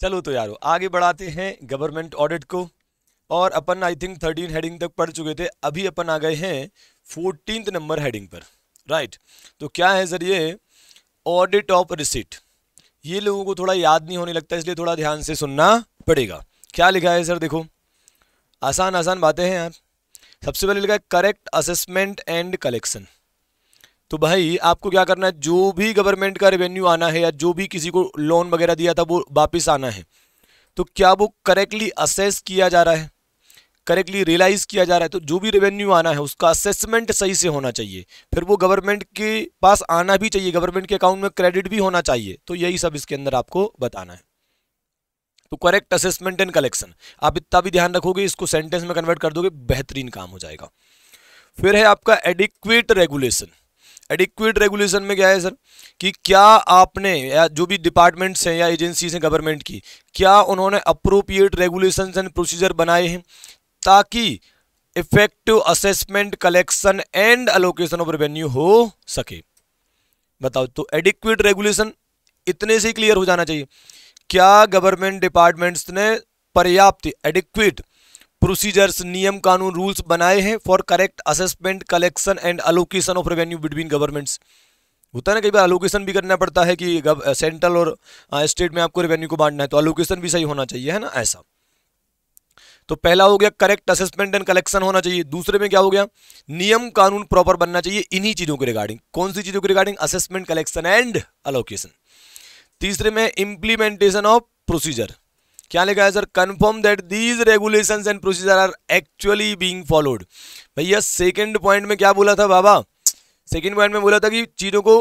चलो तो यारो आगे बढ़ाते हैं गवर्नमेंट ऑडिट को। और अपन आई थिंक 13 हेडिंग तक पढ़ चुके थे, अभी अपन आ गए हैं 14th नंबर हेडिंग पर। राइट। तो क्या है सर ये? Audit of receipt. ये लोगों को थोड़ा याद नहीं होने लगता, इसलिए थोड़ा ध्यान से सुनना पड़ेगा। क्या लिखा है सर? देखो, आसान आसान बातें हैं यार। सबसे पहले लिखा है करेक्ट असेसमेंट एंड कलेक्शन। तो भाई आपको क्या करना है, जो भी गवर्नमेंट का रेवेन्यू आना है या जो भी किसी को लोन वगैरह दिया था वो वापस आना है, तो क्या वो करेक्टली असेस किया जा रहा है, करेक्टली रियलाइज किया जा रहा है। तो जो भी रेवेन्यू आना है उसका असेसमेंट सही से होना चाहिए, फिर वो गवर्नमेंट के पास आना भी चाहिए, गवर्नमेंट के अकाउंट में क्रेडिट भी होना चाहिए। तो यही सब इसके अंदर आपको बताना है। तो करेक्ट असेसमेंट एंड कलेक्शन, आप इतना भी ध्यान रखोगे, इसको सेंटेंस में कन्वर्ट कर दोगे, बेहतरीन काम हो जाएगा। फिर है आपका एडिक्वेट रेगुलेशन। एडिक्वेट रेगुलेशन में क्या है सर कि क्या आपने या जो भी डिपार्टमेंट्स हैं या एजेंसीज हैं गवर्नमेंट की, क्या उन्होंने अप्रोप्रिएट रेगुलेशंस एंड प्रोसीजर बनाए हैं ताकि effective assessment, collection and allocation of revenue हो सके। बताओ, तो एडिक्वेट रेगुलेशन इतने से ही क्लियर हो जाना चाहिए। क्या गवर्नमेंट डिपार्टमेंट्स ने पर्याप्त एडिक्वेट प्रोसीजर्स, नियम कानून, रूल्स बनाए हैं for correct assessment, collection and allocation of revenue between governments. होता है ना, कई बार अलोकेशन भी करना पड़ता है कि सेंट्रल और स्टेट में आपको रेवेन्यू को बांटना है, तो अलोकेशन भी सही होना चाहिए, है ना, ऐसा। तो पहला हो गया करेक्ट असेसमेंट एंड कलेक्शन होना चाहिए। दूसरे में क्या हो गया, नियम कानून प्रॉपर बनना चाहिए इन्हीं चीजों के रिगार्डिंग। कौन सी चीजों के regarding? Assessment, collection and allocation. तीसरे में इंप्लीमेंटेशन ऑफ प्रोसीजर। क्या लिखा है sir? Confirm that these regulations and procedure are actually being followed. भैया सेकंड पॉइंट में क्या बोला था बाबा? सेकंड पॉइंट में बोला था कि चीजों को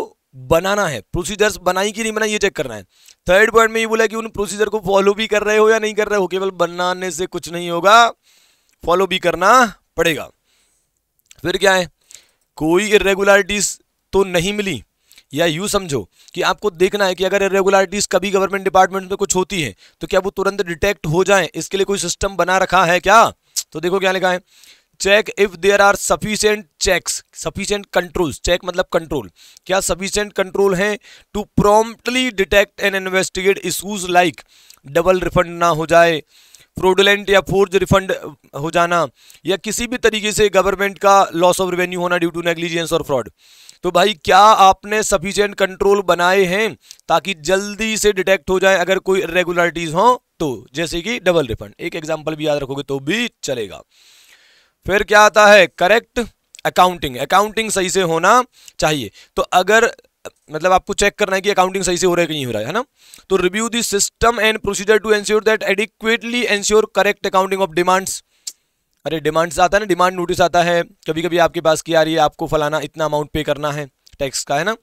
बनाना है, प्रोसीजर्स बनाई कि नहीं बनाई ये चेक करना है। थर्ड पॉइंट में ये बोला कि उन प्रोसीजर को फॉलो भी कर रहे हो या नहीं कर रहे हो। केवल बनाने से कुछ नहीं होगा, फॉलो भी करना पड़ेगा। फिर क्या है, कोई इरेगुलरिटीज तो नहीं मिली, या यूं समझो कि आपको देखना है कि अगर इरेगुलरिटीज कभी गवर्नमेंट डिपार्टमेंट में कुछ होती है तो क्या वो तुरंत डिटेक्ट हो जाए, इसके लिए कोई सिस्टम बना रखा है क्या? तो देखो क्या लिखा है, check if there are sufficient checks, sufficient controls. Check मतलब कंट्रोल, क्या सफिशिएंट कंट्रोल है to promptly detect and investigate issues like double refund ना हो जाए, फ्रॉडुलेंट या फोर्ज रिफंड हो जाना, या किसी भी तरीके से गवर्नमेंट का लॉस ऑफ रेवेन्यू होना ड्यू टू नेग्लिजेंस और फ्रॉड। तो भाई क्या आपने सफिशिएंट कंट्रोल बनाए हैं ताकि जल्दी से डिटेक्ट हो जाए अगर कोई इरेगुलरिटीज हो तो, जैसे कि डबल रिफंड। एक एग्जांपल भी याद रखोगे तो भी चलेगा। फिर क्या आता है, करेक्ट अकाउंटिंग। अकाउंटिंग सही से होना चाहिए। तो अगर मतलब आपको चेक करना है कि अकाउंटिंग सही से हो रहा है कि नहीं हो रहा है ना, तो review the system and procedure to ensure that adequately ensure correct accounting of demands. अरे डिमांड्स आता है ना, डिमांड नोटिस आता है कभी कभी आपके पास कि यार ये आपको फलाना इतना अमाउंट पे करना है टैक्स का, है ना।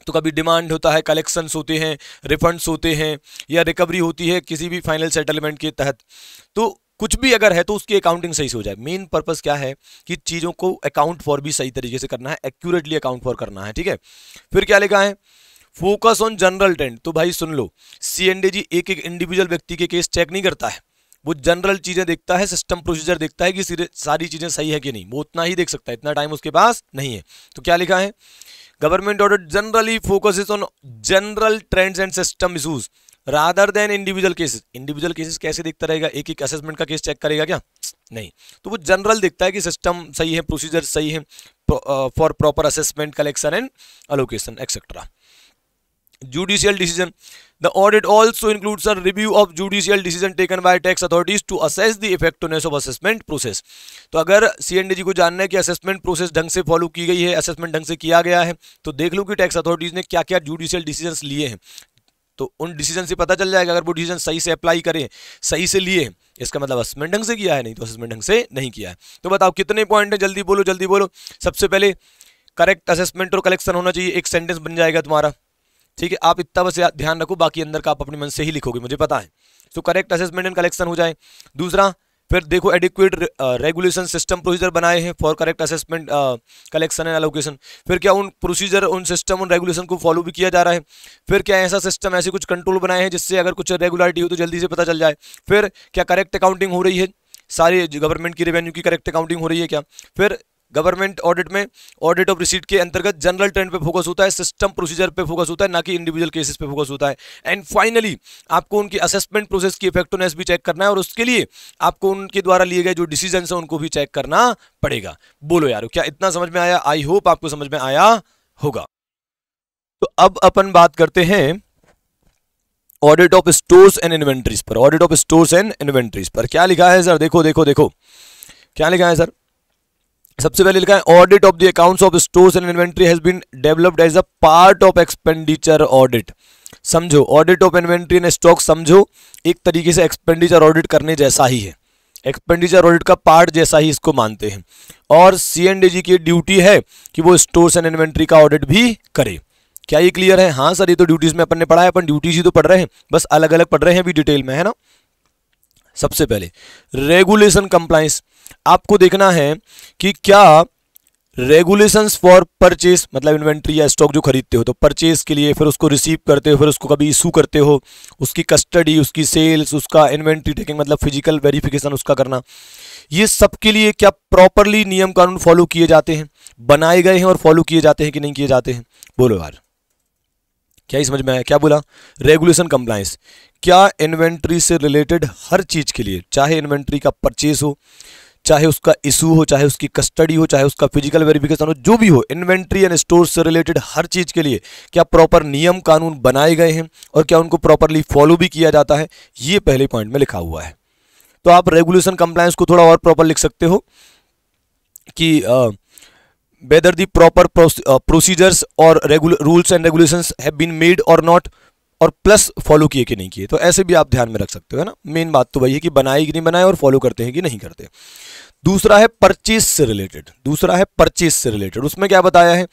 तो कभी डिमांड होता है, कलेक्शंस होते हैं, रिफंड्स होते हैं, या रिकवरी होती है किसी भी फाइनल सेटलमेंट के तहत। तो कुछ भी अगर है तो उसकी अकाउंटिंग सही से हो जाए। मेन पर्पस क्या है कि चीज़ों को अकाउंट फॉर भी सही तरीके से करना है, एक्यूरेटली अकाउंट फॉर करना है, ठीक है। फिर क्या लिखा है, फोकस ऑन जनरल ट्रेंड। तो भाई सुन लो, सीएनडीजी एक एक इंडिविजुअल व्यक्ति के केस चेक नहीं करता है, वो जनरल चीजें देखता है, सिस्टम प्रोसीजर देखता है कि सारी चीजें सही है कि नहीं, वो उतना ही देख सकता है, इतना टाइम उसके पास नहीं है। तो क्या लिखा है, government audit generally focuses on general trends and system issues rather than individual cases. Individual cases कैसे देखता रहेगा, एक एक असेसमेंट का केस चेक करेगा क्या? नहीं। तो वो जनरल देखता है कि सिस्टम सही है, प्रोसीजर सही है for proper assessment, collection and allocation etcetera. Judicial decision. The audit also includes a review of judicial decision taken by tax authorities to assess the effectiveness of assessment process. तो अगर सीएनडीजी को जानना है कि असेसमेंट प्रोसेस ढंग से follow की गई है, असेसमेंट ढंग से किया गया है, तो देख लो कि टैक्स अथॉरिटीज ने क्या क्या जुडिशियल डिसीजंस लिए हैं। तो उन डिसीजन से पता चल जाएगा, अगर वो डिसीजन सही से अप्लाई करें, सही से लिए हैं, इसका मतलब असेसमेंट ढंग से किया है, नहीं तो असेसमेंट ढंग से नहीं किया है। तो बताओ कितने पॉइंट है, जल्दी बोलो जल्दी बोलो। सबसे पहले करेक्ट असेसमेंट और कलेक्शन होना चाहिए, एक सेंटेंस बन जाएगा तुम्हारा, ठीक है। आप इतना बस ध्यान रखो, बाकी अंदर का आप अपने मन से ही लिखोगे, मुझे पता है। तो करेक्ट असेसमेंट एंड कलेक्शन हो जाए। दूसरा, फिर देखो एडिक्वेट रेगुलेशन, सिस्टम प्रोसीजर बनाए हैं for correct assessment, collection and allocation. फिर क्या उन प्रोसीजर, उन सिस्टम, उन रेगुलेशन को फॉलो भी किया जा रहा है। फिर क्या ऐसा सिस्टम, ऐसे कुछ कंट्रोल बनाए हैं जिससे अगर कुछ रेगुलरिटी हो तो जल्दी से पता चल जाए। फिर क्या करेक्ट अकाउंटिंग हो रही है, सारे गवर्नमेंट की रेवेन्यू की करेक्ट अकाउंटिंग हो रही है क्या। फिर गवर्नमेंट ऑडिट में ऑडिट ऑफ रिसीट के अंतर्गत जनरल ट्रेंड पे फोकस होता है, सिस्टम प्रोसीजर पे फोकस होता है, ना कि इंडिविजुअल केसेस पे फोकस होता है। एंड फाइनली आपको उनकी असेसमेंट प्रोसेस की इफेक्टिवनेस भी चेक करना है, और उसके लिए आपको उनके द्वारा लिए गए जो डिसीजन है उनको भी चेक करना पड़ेगा। बोलो यारो, क्या इतना समझ में आया? आई होप आपको समझ में आया होगा। तो अब अपन बात करते हैं audit of stores and inventories पर। Audit of stores and inventories पर क्या लिखा है सर? देखो देखो देखो क्या लिखा है सर। सबसे पहले लिखा है audit of the accounts of stores and inventory has been developed as a part of expenditure audit. समझो, audit of inventory and stock समझो एक तरीके से एक्सपेंडिचर ऑडिट करने जैसा ही है, एक्सपेंडिचर ऑडिट का पार्ट जैसा ही इसको मानते हैं। और C&AG की ड्यूटी है कि वो स्टोर्स एंड इन्वेंट्री का ऑडिट भी करे। क्या ये क्लियर है? हाँ सर, ये तो ड्यूटीज में अपन ने पढ़ा है, अपन ड्यूटीज ही तो पढ़ रहे हैं, बस अलग अलग पढ़ रहे हैं अभी डिटेल में, है ना। सबसे पहले रेगुलेशन कंप्लायंस, आपको देखना है कि क्या रेगुलेशंस फॉर परचेस, मतलब इन्वेंट्री या स्टॉक जो खरीदते हो तो परचेस के लिए, फिर उसको रिसीव करते हो, फिर उसको कभी इशू करते हो, उसकी कस्टडी, उसकी सेल्स, उसका इन्वेंट्री टेकिंग मतलब फिजिकल वेरिफिकेशन उसका करना, ये सब के लिए क्या प्रॉपरली नियम कानून फॉलो किए जाते हैं, बनाए गए हैं और फॉलो किए जाते हैं कि नहीं किए जाते हैं? बोलो यार, क्या ही समझ में आया? क्या बोला? रेगुलेशन कंप्लायंस, क्या इन्वेंट्री से रिलेटेड हर चीज के लिए, चाहे इन्वेंट्री का परचेस हो, चाहे उसका इशू हो, चाहे उसकी कस्टडी हो, चाहे उसका फिजिकल वेरिफिकेशन हो, जो भी हो, इन्वेंट्री एंड स्टोर से रिलेटेड हर चीज के लिए क्या प्रॉपर नियम कानून बनाए गए हैं और क्या उनको प्रॉपरली फॉलो भी किया जाता है? ये पहले पॉइंट में लिखा हुआ है। तो आप रेगुलेशन कंप्लायंस को थोड़ा और प्रॉपर लिख सकते हो कि whether the proper procedures or rules and regulations have been made or not, और प्लस फॉलो किए कि नहीं किए। तो ऐसे भी आप ध्यान में रख सकते हो, है ना। मेन बात तो वही है कि बनाए कि नहीं बनाए और फॉलो करते हैं कि नहीं करते। दूसरा है परचेज से रिलेटेड, दूसरा है परचेज से रिलेटेड। उसमें क्या बताया है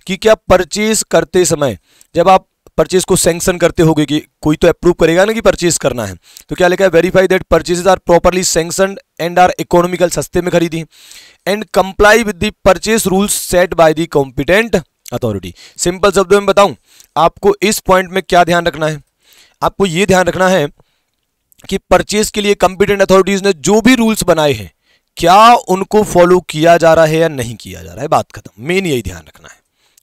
कि क्या परचेज करते समय जब आप परचेज को सैंक्शन करते होगे, कि कोई तो अप्रूव करेगा ना कि परचेज करना है, तो क्या लिखा है? Verify that purchases are properly sanctioned and are economical, सस्ते में खरीदी, and comply with the purchase rules set by the competent authority. Simple शब्दों में बताऊं, आपको इस पॉइंट में क्या ध्यान रखना है? आपको यह ध्यान रखना है कि परचेज के लिए कॉम्पिटेंट अथॉरिटीज ने जो भी रूल्स बनाए हैं, क्या उनको फॉलो किया जा रहा है या नहीं किया जा रहा है। बात खत्म, मेन यही ध्यान रखना है,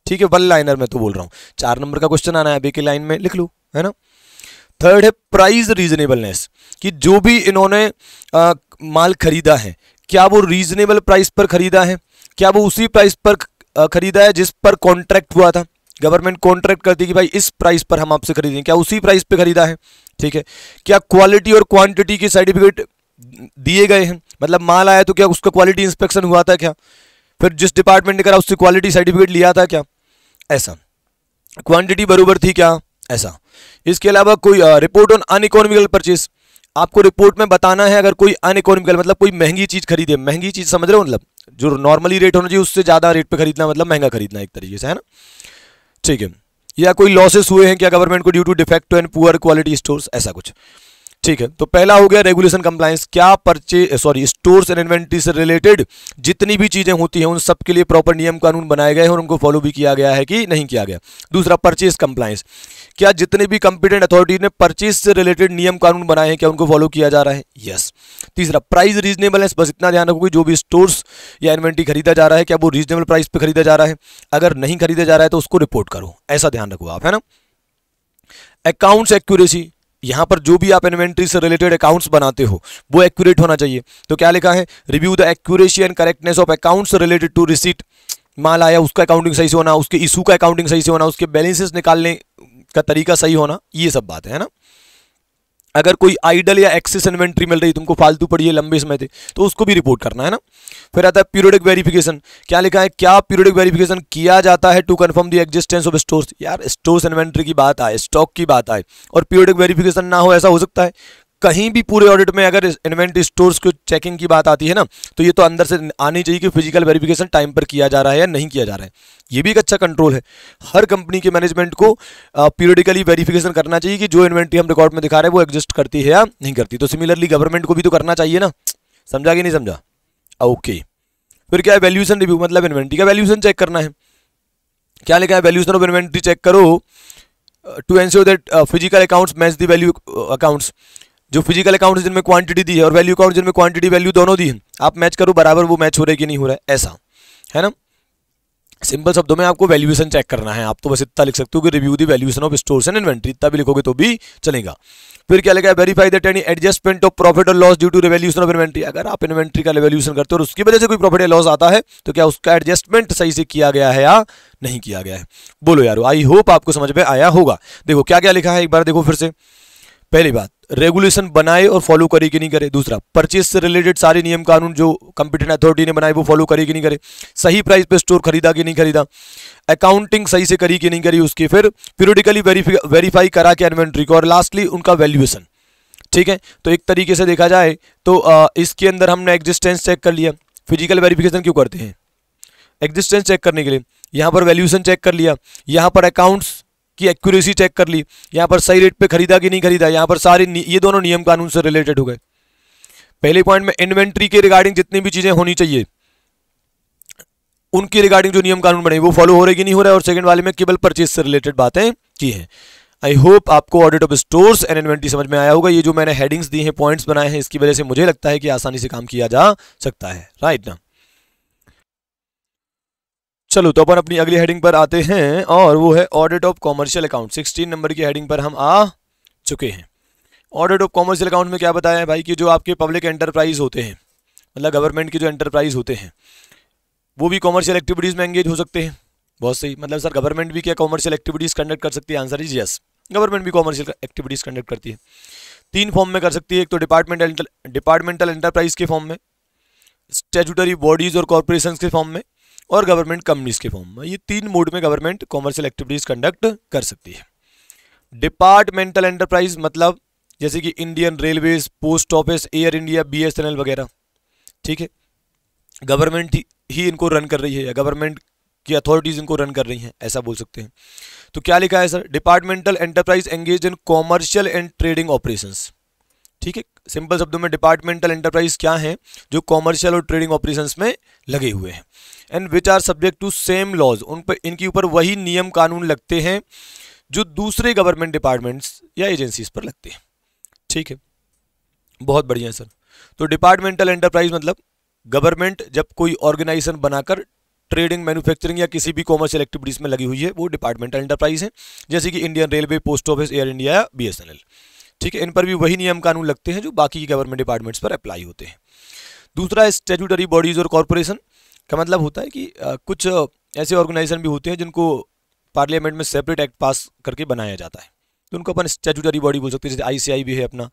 ठीक है। वन लाइनर में तो बोल रहा हूं, 4 नंबर का क्वेश्चन आना है, अभी की लाइन में लिख लो, है ना। थर्ड है प्राइस रीजनेबलनेस, कि जो भी इन्होंने माल खरीदा है, क्या वो रीजनेबल प्राइस पर खरीदा है, क्या वो उसी प्राइस पर खरीदा है जिस पर कॉन्ट्रैक्ट हुआ था। गवर्नमेंट कॉन्ट्रैक्ट करती है कि भाई इस प्राइस पर हम आपसे खरीदें, क्या उसी प्राइस पे खरीदा है, ठीक है। क्या क्वालिटी और क्वांटिटी के सर्टिफिकेट दिए गए हैं, मतलब माल आया तो क्या उसका क्वालिटी इंस्पेक्शन हुआ था क्या, फिर जिस डिपार्टमेंट ने करा उससे क्वालिटी सर्टिफिकेट लिया था क्या, ऐसा। क्वांटिटी बराबर थी क्या, ऐसा। इसके अलावा कोई रिपोर्ट ऑन अनइकोनॉमिकल परचेज, आपको रिपोर्ट में बताना है अगर कोई अनइकोनॉमिकल मतलब कोई महंगी चीज खरीदे, महंगी चीज समझ रहे हो, मतलब जो नॉर्मली रेट होना चाहिए उससे ज्यादा रेट पे खरीदना, मतलब महंगा खरीदना एक तरीके से, है ना, ठीक है। या कोई लॉसेस हुए हैं क्या गवर्नमेंट को due to defect and poor quality stores, ऐसा कुछ, ठीक है। तो पहला हो गया रेगुलेशन कंप्लायंस, क्या स्टोर्स एंड इन्वेंट्री से रिलेटेड जितनी भी चीजें होती हैं उन सब के लिए प्रॉपर नियम कानून बनाए गए हैं और उनको फॉलो भी किया गया है कि नहीं किया गया। दूसरा परचेज कंप्लायंस, क्या जितने भी कंपिटेंट अथॉरिटी ने परचेज से रिलेटेड नियम कानून बनाए हैं क्या उनको फॉलो किया जा रहा है, यस। तीसरा प्राइस रीजनेबलनेस, बस इतना ध्यान रखो कि जो भी स्टोर्स या इन्वेंट्री खरीदा जा रहा है क्या वो रीजनेबल प्राइस पे खरीदा जा रहा है, अगर नहीं खरीदा जा रहा है तो उसको रिपोर्ट करो, ऐसा ध्यान रखो आप, है ना। अकाउंट्स एक्यूरेसी, यहां पर जो भी आप इन्वेंट्री से रिलेटेड अकाउंट्स बनाते हो वो एक्यूरेट होना चाहिए। तो क्या लिखा है? Review the accuracy and correctness of accounts related to receipt, माल आया उसका अकाउंटिंग सही से होना, उसके इशू का अकाउंटिंग सही से होना, उसके बैलेंसेस निकालने का तरीका सही होना, ये सब बात है ना। अगर कोई आइडल या एक्सेस इन्वेंट्री मिल रही तुमको फालतू पड़ी है लंबे समय से तो उसको भी रिपोर्ट करना है ना। फिर आता है पीरियोडिक वेरिफिकेशन, क्या लिखा है? क्या पीरियोडिक वेरिफिकेशन किया जाता है to confirm the existence of stores. यार स्टोर्स इन्वेंट्री की बात आए, स्टॉक की बात आए और पीरियोडिक वेरिफिकेशन ना हो, ऐसा हो सकता है कहीं भी पूरे ऑडिट में अगर इन्वेंट्री स्टोर्स की चेकिंग की बात आती है ना तो ये तो अंदर से आनी चाहिए कि फिजिकल वेरिफिकेशन टाइम पर किया जा रहा है या नहीं किया जा रहा है। ये भी एक अच्छा कंट्रोल है, हर कंपनी के मैनेजमेंट को पीरियडिकली वेरिफिकेशन करना चाहिए कि जो इन्वेंट्री हम रिकॉर्ड में दिखा रहे हैं वो एग्जिस्ट करती है या नहीं करती। तो सिमिलरली गवर्नमेंट को भी तो करना चाहिए ना, समझा कि नहीं समझा? ओके। फिर क्या है? वैल्यूएशन रिव्यू, मतलब इन्वेंट्री का वैल्यूएशन चेक करना है। क्या लिखा है? वैल्यूएशन ऑफ इन्वेंट्री चेक करो to ensure that physical accounts match the value accounts. जो फिजिकल अकाउंट जिनमें क्वांटिटी दी है और वैल्यू अकाउंट जिनमें क्वांटिटी वैल्यू दोनों दी है, आप मैच करो बराबर वो मैच हो रहा है कि नहीं हो रहा है, ऐसा है ना। सिंपल शब्दों में आपको वैल्यूएशन चेक करना है, आप तो बस इतना लिख सकते हो कि review the valuation of stores and inventory, इतना भी लिखोगे तो भी चलेगा। फिर क्या लिखा है, verify that any adjustment of profit or loss due to revaluation of inventory. अगर आप इन्वेंट्री का रिवैल्यूएशन करते हो और उसकी वजह से कोई प्रॉफिट या लॉस आता है तो क्या उसका एडजस्टमेंट सही से किया गया है या नहीं किया गया है। बोलो यार, आई होप आपको समझ में आया होगा। देखो क्या क्या लिखा है, एक बार देखो फिर से। पहली बात, रेगुलेशन बनाए और फॉलो करे कि नहीं करे। दूसरा, परचेज से रिलेटेड सारे नियम कानून जो कंपीटेंट अथॉरिटी ने बनाए वो फॉलो करे कि नहीं करे। सही प्राइस पे स्टोर खरीदा कि नहीं खरीदा। अकाउंटिंग सही से करी कि नहीं करी उसकी। फिर पीरियडिकली वेरीफाई करा क्या इन्वेंट्री को। और लास्टली उनका वैल्यूएशन। ठीक है, तो एक तरीके से देखा जाए तो इसके अंदर हमने एग्जिस्टेंस चेक कर लिया। फिजिकल वेरिफिकेशन क्यों करते हैं, एग्जिस्टेंस चेक करने के लिए। यहाँ पर वैल्यूएशन चेक कर लिया, यहाँ पर अकाउंट्स की एक्यूरेसी चेक कर ली, यहाँ पर सही रेट पे खरीदा कि नहीं खरीदा। यहाँ पर सारे ये दोनों नियम कानून से रिलेटेड हो गए। पहले पॉइंट में इन्वेंट्री के रिगार्डिंग जितनी भी चीजें होनी चाहिए उनके रिगार्डिंग जो नियम कानून बने वो फॉलो हो रहे कि नहीं हो रहा है। और सेकंड वाले में केवल परचेज से रिलेटेड बातें की हैं। आई होप आपको audit of stores and inventory समझ में आया होगा। ये जो मैंने हेडिंग्स दी हैं, पॉइंट्स बनाए हैं, इसकी वजह से मुझे लगता है कि आसानी से काम किया जा सकता है, राइट ना। चलो तो अपन अपनी अगली हेडिंग पर आते हैं और वो है audit of commercial account. 16 number की हेडिंग पर हम आ चुके हैं। ऑडिट ऑफ कॉमर्शियल अकाउंट में क्या बताया है भाई कि जो आपके पब्लिक एंटरप्राइज होते हैं, मतलब गवर्नमेंट के जो एंटरप्राइज होते हैं, वो भी कॉमर्शियल एक्टिविटीज़ में एंगेज हो सकते हैं। बहुत सही, मतलब सर गवर्नमेंट भी क्या कॉमर्शियल एक्टिविटीज़ कंडक्ट कर सकती है। आंसर इज यस, गवर्नमेंट भी कॉमर्शियल एक्टिविटीज़ कंडक्ट करती है। 3 फॉर्म में कर सकती है। एक तो डिपार्टमेंटल एंटरप्राइज के फॉर्म में, स्टैट्यूटरी बॉडीज और कॉर्पोरेशंस के फॉर्म में, और गवर्नमेंट कंपनीज के फॉर्म में। ये 3 मोड में गवर्नमेंट कॉमर्शियल एक्टिविटीज कंडक्ट कर सकती है। डिपार्टमेंटल एंटरप्राइज मतलब जैसे कि Indian railways, post office, air India, BSNL वगैरह। ठीक है, गवर्नमेंट ही इनको रन कर रही है या गवर्नमेंट की अथॉरिटीज इनको रन कर रही हैं, ऐसा बोल सकते हैं। तो क्या लिखा है sir, departmental enterprise engage in commercial and trading operations. ठीक है, सिंपल शब्दों में डिपार्टमेंटल एंटरप्राइज क्या हैं, जो कॉमर्शियल और ट्रेडिंग ऑपरेशंस में लगे हुए हैं। And which are subject to same laws, उन पर इनके ऊपर वही नियम कानून लगते हैं जो दूसरे गवर्नमेंट डिपार्टमेंट्स या एजेंसीज पर लगते हैं। ठीक है, बहुत बढ़िया सर। तो डिपार्टमेंटल एंटरप्राइज मतलब गवर्नमेंट जब कोई ऑर्गेनाइजेशन बनाकर ट्रेडिंग, मैन्युफैक्चरिंग या किसी भी कॉमर्शियल एक्टिविटीज में लगी हुई है, वो डिपार्टमेंटल एंटरप्राइज है। जैसे कि Indian railway, post office, air India या BSNL। ठीक है, इन पर भी वही नियम कानून लगते हैं जो बाकी की गवर्नमेंट डिपार्टमेंट्स पर अप्लाई होते हैं। दूसरा, स्टैट्यूटरी बॉडीज और कॉर्पोरेशन का मतलब होता है कि कुछ ऐसे ऑर्गेनाइजेशन भी होते हैं जिनको पार्लियामेंट में सेपरेट एक्ट पास करके बनाया जाता है, तो उनको अपन स्टैट्यूटरी बॉडी बोल सकते हैं। जैसे ICI भी है अपना,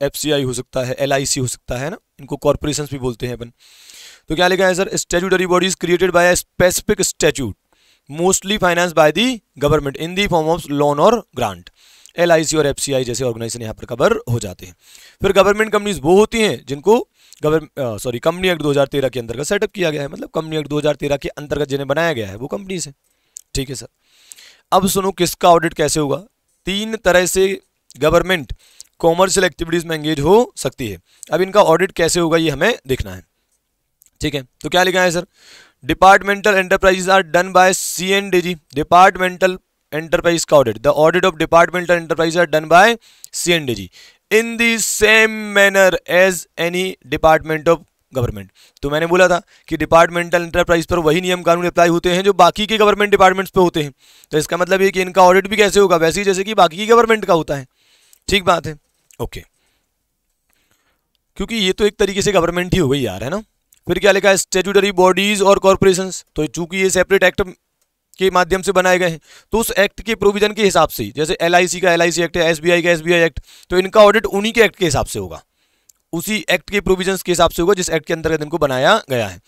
FCI हो सकता है, LIC हो सकता है ना, इनको कॉर्पोरेशंस भी बोलते हैं अपन। तो क्या लिखा है sir, statutory bodies created by a specific statute mostly finance by the government in the form of loan और ग्रांट। LIC और FCI जैसे ऑर्गेनाइजेशन यहाँ पर कवर हो जाते हैं। फिर गवर्नमेंट कंपनीज वो होती हैं जिनको कंपनी एक्ट 2013 के अंतर्गत सेटअप किया गया है, मतलब कंपनी एक्ट 2013 के अंतर्गत जिन्हें बनाया गया है वो कंपनीज है। ठीक है सर, अब सुनो किसका ऑडिट कैसे होगा। 3 तरह से गवर्नमेंट कॉमर्शियल एक्टिविटीज में एंगेज हो सकती है। अब इनका ऑडिट कैसे होगा ये हमें देखना है। ठीक है, तो क्या लिखा है sir, departmental enterprises are done by CNDG। Departmental enterprise का audit, the audit of departmental enterprise are done by CNDG in the same manner as any department of government. तो मैंने बोला था कि डिपार्टमेंटल एंटरप्राइज पर वही नियम कानून अप्लाई होते हैं जो बाकी के गवर्नमेंट डिपार्टमेंट्स पे होते हैं। तो इसका मतलब ये कि इनका ऑडिट भी कैसे होगा, वैसे ही जैसे कि बाकी की गवर्नमेंट का होता है। ठीक बात है, ओके, क्योंकि ये तो एक तरीके से गवर्नमेंट ही हो गई यार, है ना। फिर क्या लिखा है, स्टैट्यूटरी बॉडीज और कॉर्पोरेशंस। तो चूंकि ये सेपरेट एक्ट के माध्यम से बनाए गए हैं तो उस एक्ट के प्रोविजन के हिसाब से, जैसे LIC का LIC एक्ट है, SBI का SBI एक्ट, तो इनका ऑडिट उन्हीं के एक्ट के हिसाब से होगा, उसी एक्ट के प्रोविजंस के हिसाब से होगा जिस एक्ट के अंतर्गत इनको बनाया गया है।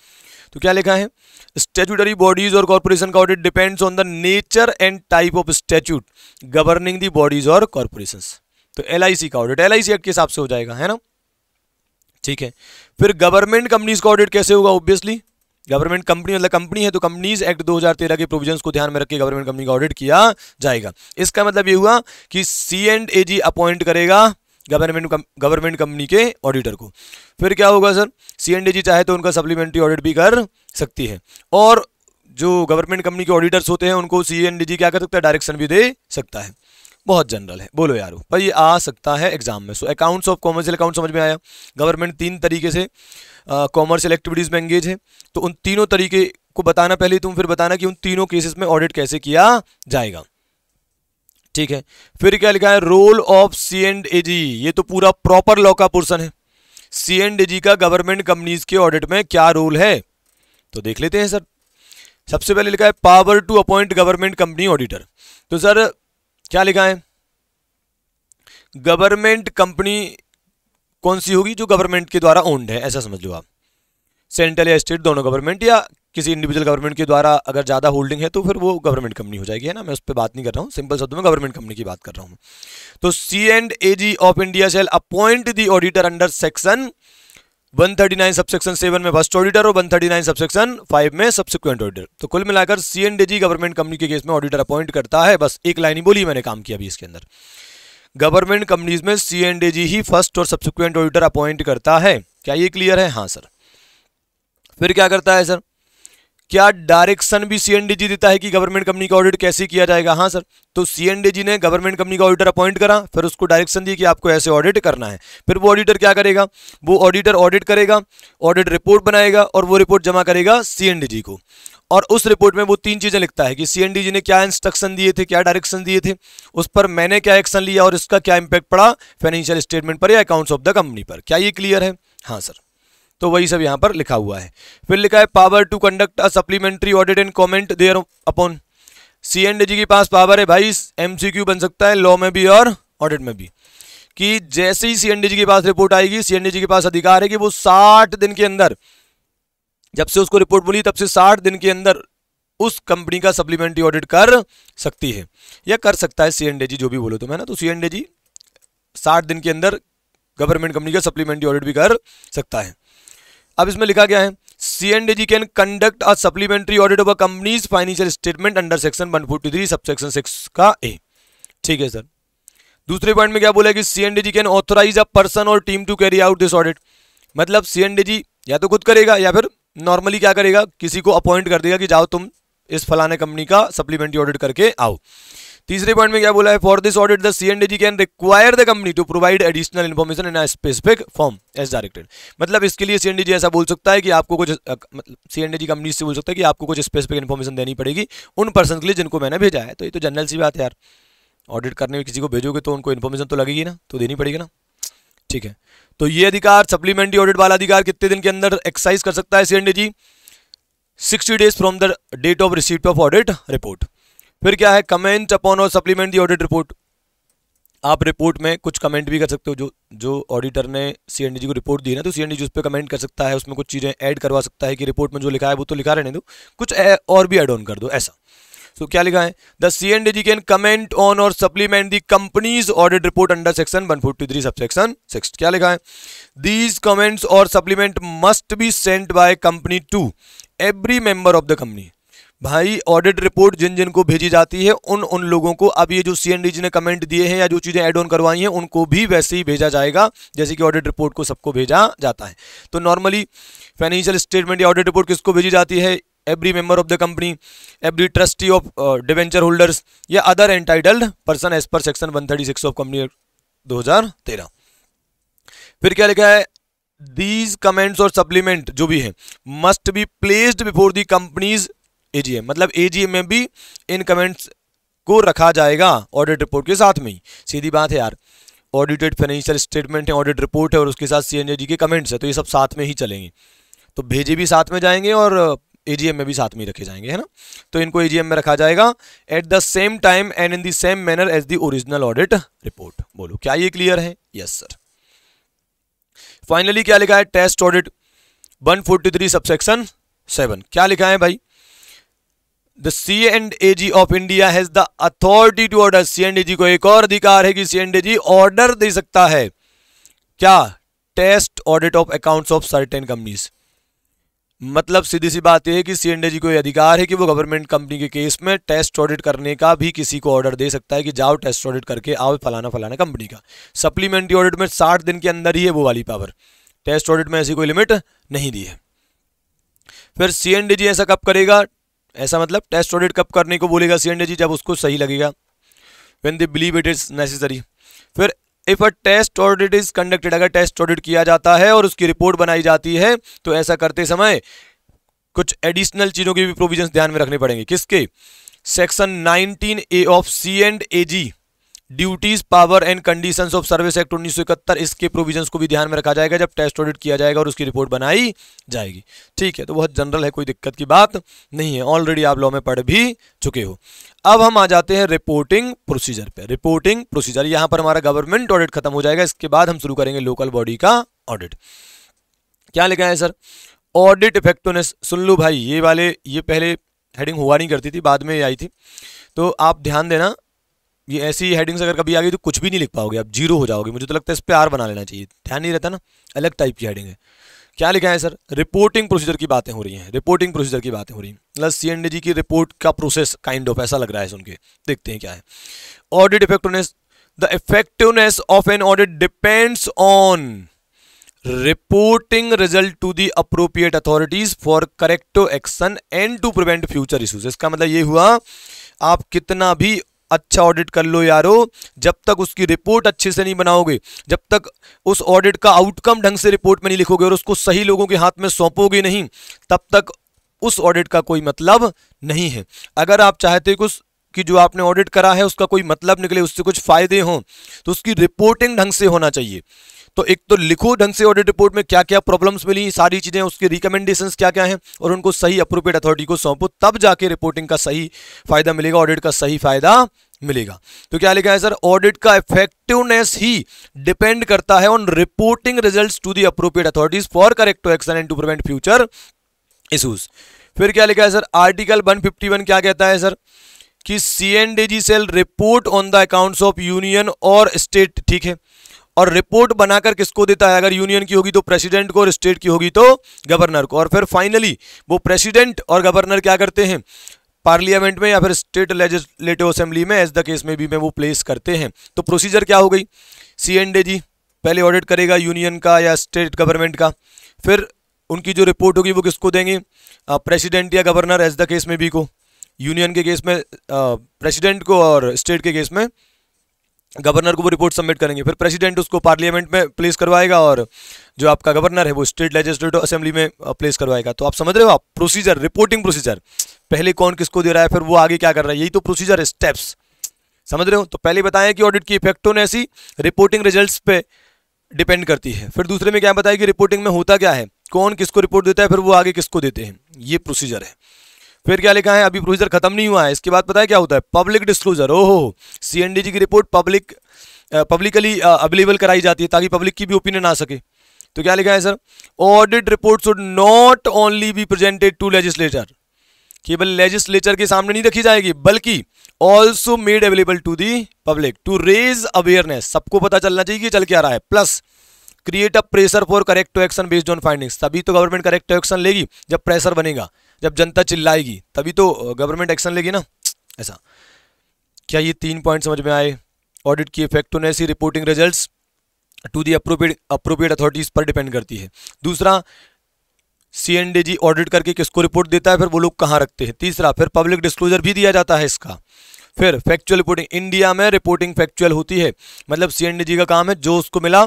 तो क्या लिखा है, स्टैट्यूटरी बॉडीज और कॉर्पोरेशन का audit depends on the nature and type of statute governing the bodies और कॉर्पोरेशंस। तो LIC का ऑडिट LIC एक्ट के हिसाब से हो जाएगा, है ना। ठीक है, फिर गवर्नमेंट कंपनीज का ऑडिट कैसे होगा, ऑब्वियसली गवर्नमेंट कंपनी मतलब कंपनी है तो कंपनीज एक्ट 2013 के प्रोविजंस को ध्यान में रख के गवर्नमेंट कंपनी का ऑडिट किया जाएगा। इसका मतलब ये हुआ कि CNDG अपॉइंट करेगा गवर्नमेंट कंपनी के ऑडिटर को। फिर क्या होगा सर, CNDG चाहे तो उनका सप्लीमेंट्री ऑडिट भी कर सकती है, और जो गवर्नमेंट कंपनी के ऑडिटर्स होते हैं उनको CNDG क्या कर सकता है, डायरेक्शन भी दे सकता है। बहुत जनरल है, बोलो यारो, पर ये आ सकता है एग्जाम में। सो अकाउंट्स ऑफ कॉमर्शियल अकाउंट समझ में आया। गवर्नमेंट 3 तरीके से कॉमर्शियल एक्टिविटीज में एंगेज है, तो उन तीनों तरीके को बताना पहले तुम, फिर बताना कि उन तीनों केसेस में ऑडिट कैसे किया जाएगा। ठीक है, फिर क्या लिखा है, रोल ऑफ C&AG, ये तो पूरा प्रॉपर लॉ का पोर्शन है। C&AG का गवर्नमेंट कंपनीज के ऑडिट में क्या रोल है, तो देख लेते हैं सर। सबसे पहले लिखा है power to appoint government company auditor. तो सर क्या लिखा है, गवर्नमेंट कंपनी कौन सी होगी, जो गवर्नमेंट के द्वारा ओन्ड है, ऐसा समझ लो आप। सेंट्रल या स्टेट दोनों गवर्नमेंट, या किसी इंडिविजुअल गवर्नमेंट के द्वारा अगर ज़्यादा होल्डिंग है तो फिर वो गवर्नमेंट कंपनी हो जाएगी, है ना। मैं उस पर बात नहीं कर रहा हूँ, सिंपल शब्दों में गवर्नमेंट कंपनी की बात कर रहा हूँ। तो C&AG of India shall appoint the auditor under section 139 subsection 7 में फर्स्ट ऑडिटर और 139 सबसेक्शन 5 में सब्सिक्वेंट ऑडिटर। तो कुल मिलाकर C&AG गवर्नमेंट कंपनी के केस में ऑडिटर अपॉइंट करता है। बस एक लाइन ही बोली, मैंने काम किया अभी इसके अंदर। गवर्नमेंट कंपनीज में C&AG ही फर्स्ट और सब्सिक्वेंट ऑडिटर अपॉइंट करता है। क्या ये क्लियर है? हाँ सर। फिर क्या करता है सर, क्या डायरेक्शन भी C&AG देता है कि गवर्नमेंट कंपनी का ऑडिट कैसे किया जाएगा? हाँ सर। तो C&AG ने गवर्नमेंट कंपनी का ऑडिटर अपॉइंट करा, फिर उसको डायरेक्शन दी कि आपको ऐसे ऑडिट करना है। फिर वो ऑडिटर क्या करेगा, वो ऑडिटर ऑडिट करेगा, ऑडिट रिपोर्ट बनाएगा और वो रिपोर्ट जमा करेगा C&AG को। और उस रिपोर्ट में वो 3 चीजें लिखता है कि C&AG ने क्या इंस्ट्रक्शन दिए थे, क्या डायरेक्शन दिए थे, उस पर मैंने क्या एक्शन लिया और इसका क्या इंपैक्ट पड़ा फाइनेंशियल स्टेटमेंट पर या अकाउंट्स ऑफ द कंपनी पर। क्या ये क्लियर है? हाँ सर। तो वही सब यहां पर लिखा हुआ है। फिर लिखा है power to conduct a supplementary audit and comment thereupon. C&AG के पास पावर है भाई, MCQ बन सकता है लॉ में भी और ऑडिट में भी, कि जैसे ही C&AG के पास रिपोर्ट आएगी, C&AG के पास अधिकार है कि वो 60 दिन के अंदर, जब से उसको रिपोर्ट मिली तब से 60 दिन के अंदर उस कंपनी का सप्लीमेंट्री ऑडिट कर सकती है या कर सकता है C&AG, जो भी बोलो तुम, है ना। तो C&AG 60 दिन के अंदर गवर्नमेंट कंपनी का सप्लीमेंट्री ऑडिट भी कर सकता है। अब इसमें लिखा गया है C&AG can conduct a supplementary audit of a companies financial statement under section 143 subsection 6 का ए। ठीक है सर। दूसरे पॉइंट में क्या बोला है कि C&AG can authorise a person or team to carry out this audit. मतलब C&AG या तो खुद करेगा या फिर नॉर्मली क्या करेगा, किसी को अपॉइंट कर देगा कि जाओ तुम इस फलाने कंपनी का सप्लीमेंट्री ऑडिट करके आओ। तीसरे पॉइंट में क्या बोला है, for this audit the C&AG can require the company to provide additional information in a specific form as directed. मतलब इसके लिए C&AG ऐसा बोल सकता है कि आपको कुछ, C&AG कंपनी से बोल सकता है कि आपको कुछ स्पेसिफिक इन्फॉर्मेशन देनी पड़ेगी उन पर्सन के लिए जिनको मैंने भेजा है। तो ये तो जनरल सी बात है यार, ऑडिट करने में किसी को भेजोगे तो उनको इन्फॉर्मेशन तो लगेगी ना, तो देनी पड़ेगी ना। ठीक है, तो ये अधिकार, सप्लीमेंट्री ऑडिट वाला अधिकार कितने दिन के अंदर एक्सरसाइज कर सकता है C&AG? 60 days from the date of receipt of audit report. फिर क्या है, कमेंट अपॉन और सप्लीमेंट दी ऑडिट रिपोर्ट। आप रिपोर्ट में कुछ कमेंट भी कर सकते हो, जो ऑडिटर ने C&AG को रिपोर्ट दी है ना, तो C&AG उस पर कमेंट कर सकता है, उसमें कुछ चीज़ें ऐड करवा सकता है कि रिपोर्ट में जो लिखा है वो तो लिखा रहने दो, कुछ और भी ऐड ऑन कर दो, ऐसा। तो क्या लिखा है, the C&AG can comment on or supplement the company's audit report under section 143 subsection 6। क्या लिखा है, these comments or supplement must be sent by company to every member of the company. भाई ऑडिट रिपोर्ट जिन जिन को भेजी जाती है उन लोगों को, अब ये जो C&AG ने कमेंट दिए हैं या जो चीज़ें ऐड ऑन करवाई हैं उनको भी वैसे ही भेजा जाएगा जैसे कि ऑडिट रिपोर्ट को सबको भेजा जाता है। तो नॉर्मली फाइनेंशियल स्टेटमेंट या ऑडिट रिपोर्ट किसको भेजी जाती है? Every member of the company, every trustee of debenture holders या other entitled person as per section 136 of company act 2013। फिर क्या लिखा है, दीज कमेंट्स और सप्लीमेंट जो भी है must be placed before the companies AGM। मतलब AGM में भी इन कमेंट्स को रखा जाएगा ऑडिट रिपोर्ट के साथ में ही। सीधी बात है यार, ऑडिटेड फाइनेंशियल स्टेटमेंट है, ऑडिट रिपोर्ट है और उसके साथ C&AG के कमेंट्स है, तो ये सब साथ में ही चलेंगे। तो भेजे भी साथ में जाएंगे और AGM में भी साथ में ही रखे जाएंगे, है ना। तो इनको AGM में रखा जाएगा at the same time and in the same manner as the original audit report. बोलो क्या ये क्लियर है? Yes sir. फाइनली क्या लिखा है, टेस्ट ऑडिट 143 सबसेक्शन 7। क्या लिखा है भाई, The C&AG of India has the authority to order. C&AG को एक और अधिकार है कि C&AG ऑर्डर दे सकता है, क्या? Test audit of accounts of certain companies. मतलब सीधी सी बात यह है कि C&AG को यह अधिकार है कि वो गवर्नमेंट कंपनी के केस में टेस्ट ऑडिट करने का भी किसी को ऑर्डर दे सकता है कि जाओ टेस्ट ऑडिट करके आओ फलाना फलाना कंपनी का। सप्लीमेंट्री ऑडिट में 60 दिन के अंदर ही है वो वाली पावर, टेस्ट ऑडिट में ऐसी कोई लिमिट नहीं दी है। फिर C&AG ऐसा कब करेगा, ऐसा मतलब टेस्ट ऑडिट कब करने को बोलेगा C&AG? जब उसको सही लगेगा। When they believe it is necessary. फिर if a test audit is conducted, अगर टेस्ट ऑडिट किया जाता है और उसकी रिपोर्ट बनाई जाती है तो ऐसा करते समय कुछ एडिशनल चीजों के भी प्रोविजंस ध्यान में रखने पड़ेंगे। किसके? Section 19A of C&AG duties power and conditions of service act 1971, इसके प्रोविजंस को भी ध्यान में रखा जाएगा जब टेस्ट ऑडिट किया जाएगा और उसकी रिपोर्ट बनाई जाएगी। ठीक है, तो बहुत जनरल है, कोई दिक्कत की बात नहीं है, ऑलरेडी आप लॉ में पढ़ भी चुके हो। अब हम आ जाते हैं रिपोर्टिंग प्रोसीजर पे। रिपोर्टिंग प्रोसीजर, यहां पर हमारा गवर्नमेंट ऑडिट खत्म हो जाएगा, इसके बाद हम शुरू करेंगे लोकल बॉडी का ऑडिट। क्या लिखा है सर? Audit effectiveness. सुन लो भाई, ये पहले हेडिंग हुआ नहीं करती थी, बाद में आई थी, तो आप ध्यान देना, ये ऐसी हेडिंग्स अगर कभी आ गई तो कुछ भी नहीं लिख पाओगे, आप जीरो हो जाओगे। मुझे तो लगता है इस पे आर बना लेना चाहिए, ध्यान नहीं रहता ना, अलग टाइप की हेडिंग है। क्या लिखा है सर? रिपोर्टिंग प्रोसीजर की बातें हो रही हैं, रिपोर्टिंग प्रोसीजर की बातें हो रही हैं, मतलब C&AG की रिपोर्ट का प्रोसेस काइंड ऑफ ऐसा लग रहा है सुन के। देखते हैं क्या है। Audit effectiveness. The effectiveness of an audit depends on reporting result to the appropriate authorities for corrective action and to prevent future issues. इसका मतलब ये हुआ, आप कितना भी अच्छा ऑडिट कर लो यारो, जब तक उसकी रिपोर्ट अच्छे से नहीं बनाओगे, जब तक उस ऑडिट का आउटकम ढंग से रिपोर्ट में नहीं लिखोगे और उसको सही लोगों के हाथ में सौंपोगे नहीं, तब तक उस ऑडिट का कोई मतलब नहीं है। अगर आप चाहते हो कि जो आपने ऑडिट करा है उसका कोई मतलब निकले, उससे कुछ फायदे हों, तो उसकी रिपोर्टिंग ढंग से होना चाहिए। तो एक तो लिखो ढंग से ऑडिट रिपोर्ट में क्या क्या प्रॉब्लम्स मिली, सारी चीजें, उसके रिकमेंडेशंस क्या क्या हैं, और उनको सही अप्रोप्रिएट अथॉरिटी को सौंपो, तब जाके रिपोर्टिंग का सही फायदा मिलेगा, ऑडिट का सही फायदा मिलेगा। तो क्या लिखा है सर? ऑडिट का इफेक्टिवनेस ही डिपेंड करता है on reporting results to the appropriate authorities for corrective action and to prevent future issues. फिर क्या लिखा है सर? आर्टिकल 151 क्या कहता है सर? कि C&AG shall report on the accounts of union और स्टेट। ठीक है, और रिपोर्ट बनाकर किसको देता है? अगर यूनियन की होगी तो प्रेसिडेंट को, और स्टेट की होगी तो गवर्नर को। और फिर फाइनली वो प्रेसिडेंट और गवर्नर क्या करते हैं? पार्लियामेंट में या फिर स्टेट लेजिस्लेटिव असेंबली में, एज द केस में भी, में वो प्लेस करते हैं। तो प्रोसीजर क्या हो गई? C&AG पहले ऑडिट करेगा यूनियन का या स्टेट गवर्नमेंट का, फिर उनकी जो रिपोर्ट होगी वो किसको देंगे? प्रेसिडेंट या गवर्नर, एज द केस में भी को, यूनियन के केस में प्रेसिडेंट को और स्टेट के केस में गवर्नर को वो रिपोर्ट सबमिट करेंगे। फिर प्रेसिडेंट उसको पार्लियामेंट में प्लेस करवाएगा और जो आपका गवर्नर है वो स्टेट लेजिस्लेटिव असेंबली में प्लेस करवाएगा। तो आप समझ रहे हो, आप प्रोसीजर, रिपोर्टिंग प्रोसीजर, पहले कौन किसको दे रहा है, फिर वो आगे क्या कर रहा है, यही तो प्रोसीजर स्टेप्स, समझ रहे हो। तो पहले बताया कि ऑडिट की इफेक्टिवनेस ही रिपोर्टिंग रिजल्ट्स पे डिपेंड करती है। फिर दूसरे में क्या बताया कि रिपोर्टिंग में होता क्या है, कौन किसको रिपोर्ट देता है, फिर वो आगे किसको देते हैं, ये प्रोसीजर है। फिर क्या लिखा है? अभी प्रोसीजर खत्म नहीं हुआ है, इसके बाद पता है क्या होता है? Public disclosure. ओहो, C&AG की रिपोर्ट पब्लिकली अवेलेबल कराई जाती है ताकि पब्लिक की भी ओपिनियन आ सके। तो क्या लिखा है sir? Audit report should not only be presented to legislature, केवल लेजिस्लेचर के सामने नहीं रखी जाएगी, बल्कि also made available to the public to raise awareness, सबको पता चलना चाहिए कि चल क्या रहा है। Plus create a pressure for corrective action based on findings, तभी तो गवर्नमेंट करेक्टिव एक्शन लेगी जब प्रेशर बनेगा, जब जनता चिल्लाएगी तभी तो गवर्नमेंट एक्शन लेगी ना, ऐसा। क्या ये 3 पॉइंट समझ में आए? ऑडिट की इफेक्टिवनेस ही reporting results to the appropriate authorities पर डिपेंड करती है। दूसरा, C&AG ऑडिट करके किसको रिपोर्ट देता है, फिर वो लोग कहाँ रखते हैं। तीसरा, फिर पब्लिक डिस्क्लोजर भी दिया जाता है इसका। फिर फैक्चुअल रिपोर्टिंग, इंडिया में रिपोर्टिंग फैक्चुअल होती है, मतलब C&AG का काम है जो उसको मिला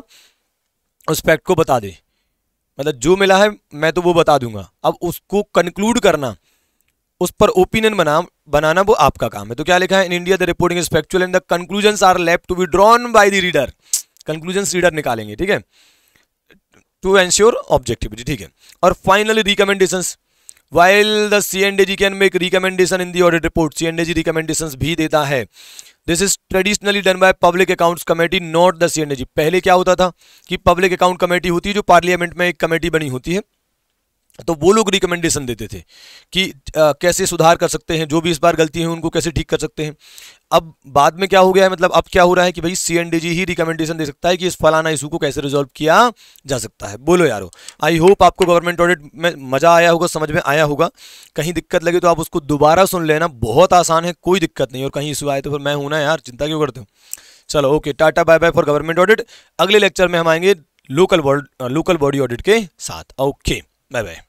उस फैक्ट को बता दे, मतलब जो मिला है मैं तो वो बता दूंगा, अब उसको कंक्लूड करना, उस पर ओपिनियन बनाना वो आपका काम है। तो क्या लिखा है? In India the reporting is factual and the conclusions are left to be drawn by the reader. Conclusions reader निकालेंगे, ठीक है, टू एंश्योर ऑब्जेक्टिविटी, ठीक है। और finally recommendations, while the C&AG can make recommendation in the audit report, C&AG recommendations भी देता है। This is traditionally done by Public Accounts Committee, not the C&AG। पहले क्या होता था कि पब्लिक अकाउंट कमेटी होती है, जो पार्लियामेंट में एक कमेटी बनी होती है, तो वो लोग रिकमेंडेशन देते थे कि कैसे सुधार कर सकते हैं, जो भी इस बार गलती है उनको कैसे ठीक कर सकते हैं। अब बाद में क्या हो गया है, मतलब अब क्या हो रहा है कि भाई C&AG ही रिकमेंडेशन दे सकता है कि इस फलाना इशू को कैसे रिजॉल्व किया जा सकता है। बोलो यारो, आई होप आपको गवर्नमेंट ऑडिट में मजा आया होगा, समझ में आया होगा। कहीं दिक्कत लगे तो आप उसको दोबारा सुन लेना, बहुत आसान है, कोई दिक्कत नहीं। और कहीं इशू आए तो फिर मैं हूं ना यार, चिंता क्यों करते हो। चलो okay, tata bye bye for government audit. अगले लेक्चर में हम आएंगे लोकल बॉडी ऑडिट के साथ। Okay, bye bye.